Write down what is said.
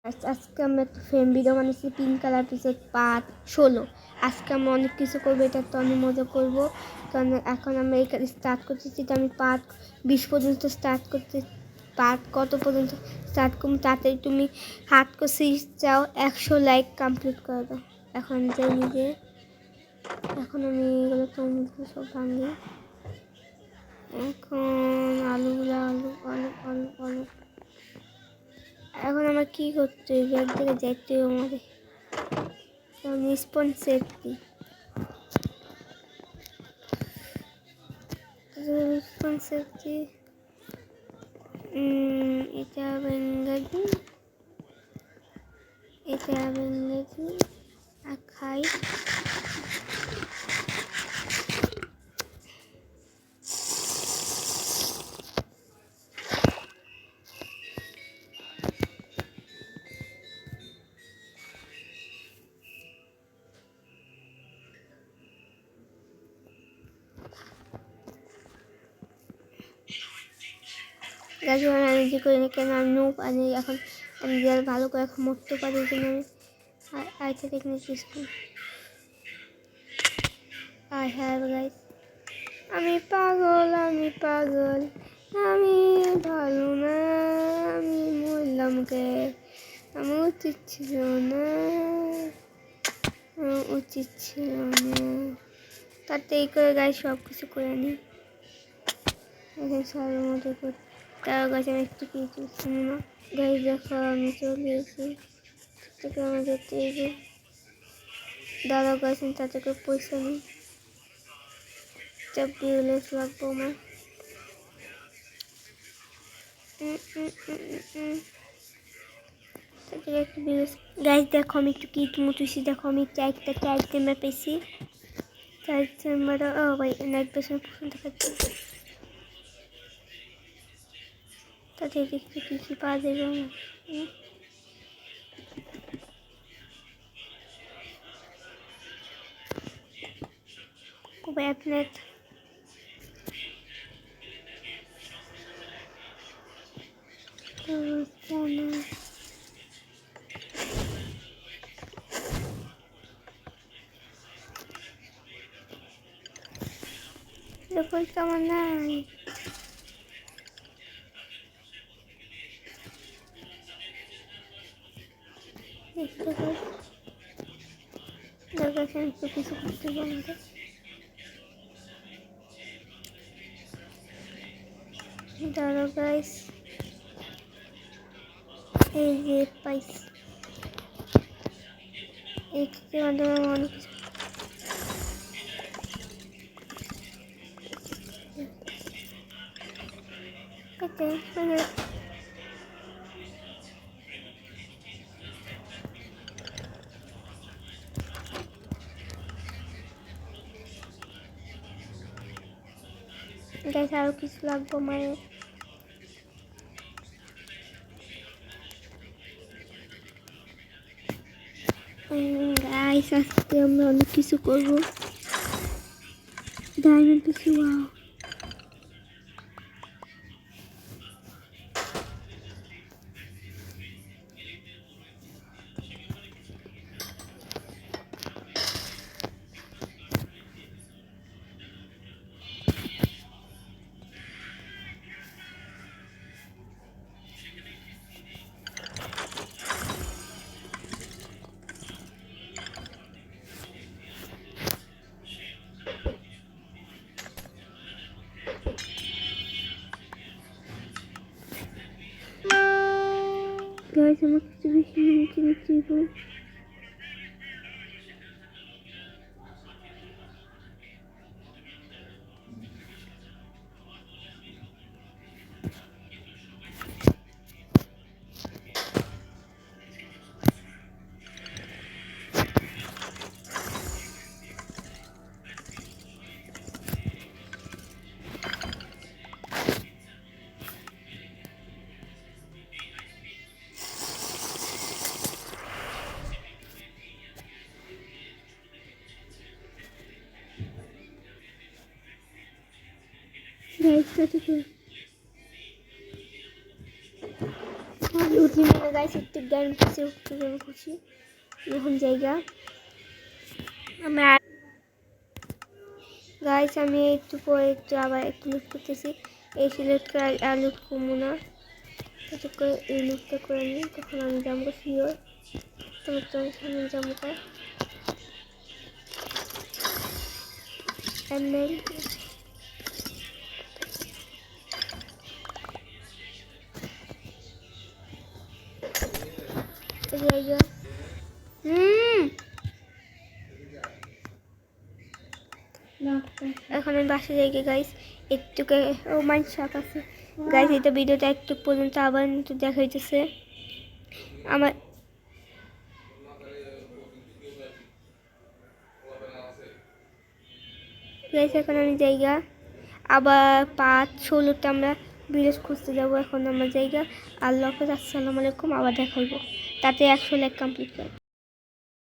আজকে আমরা একটা ফ্রেম ভিডিও বানিয়েছি পিঙ্ক কালার এপিসোড পার্ট 16। আজকে আমরা অনেক কিছু করবো, এটা তো অনেক মজা করবো। কারণ এখন আমরা এখানে স্টার্ট করতেছি, তো আমি পার্ট 20 পর্যন্ত স্টার্ট করতে, পার্ট কত পর্যন্ত স্টার্ট করবো। তাড়াতাড়ি তুমি হাত করে চাও 100 লাইক কমপ্লিট করে দাও। এখন যাই নিজে, এখন আমি এগুলো টমেটো সব ভাঙি। এখন আলুগুলো আলু আলু আলু আলু এখন আমার কী করতে হবে, একদিকে যাইতে হবে আমাদের। আমি স্পন সেফটি এটা বেঙ্গালি, এটা বেঙ্গালি আর খাই। আমি যে করি না কেন, আমি নুপ আনি। এখন আমি যারা ভালো করে এখন মরতে পারি, এই জন্য আমি আইটা টেকনিক ইউজ করি। আই হ্যাভ গাইস, আমি পাগল, আমি পাগল, আমি ভালো না, আমি মরলাম কে, আমার উচিত ছিল না, উচিত ছিল না। তাতে এই করে গাইস সব কিছু করে নিই। এখন সবার মতো করতে তাও গাছ আমি একটু কিছু সিনেমা গাছ দেখো, আমি চলে এসেছি। থেকে আমার যেতে এসে দাদা গাছেন, তাতে করে পয়সা নেই, চাপ বিউলেস লাগবো আমার। একটু বিউলেস গাছ দেখো, আমি একটু কিট মুটুছি। দেখো আমি একটা চেম্বার পেয়েছি, 4 চেম্বার। ও ভাই নাইট পেছনে পছন্দ খাচ্ছি। তাতে দেখতে কী পাওয়া যাবে আমার। ব্যাপনেট কেমন নাই। কিছু করতে পারবো দাঁড়ো গাইস, এই যে পাইছি এর মাধ্যমে অনেক কিছু। গাইস আরো কিছু লাগবে মায়ের। গাইস আজকে আমরা অনেক কিছু করবো। ডায়মন্ড কিছু ওয়াও। গাইস আমার কিছু বেশি নিচে দিব। গাইস কাছে আমি উঠলাম। হিমেনে গাইস একটু জ্ঞান খুশি একটু জ্ঞান খুশি এখন জায়গা আমি গাইস আমি একটু পরে একটু আবার একটু লুট করতেছি এই সিলেক্ট করে আর লুট করবো না এটা করে এই লুটটা করে নিই তখন আমি যাবো শিওর তোমার সামনে যাবো এমএল জায়গা এখন আমি বাসা জায়গায় গাইস একটু ও মাইন্ড শাক আছে গাইস এটা ভিডিওটা একটু পর্যন্ত আবার একটু দেখা হইতেছে আমার গাইস এখন আমি জায়গা আবার 5-16টা আমরা ভিলেজ খুঁজতে যাবো এখন আমার জায়গা আল্লাহ হাফেজ আসসালামু আলাইকুম আবার দেখা হইব তাতে 100 লাইক কমপ্লিট করে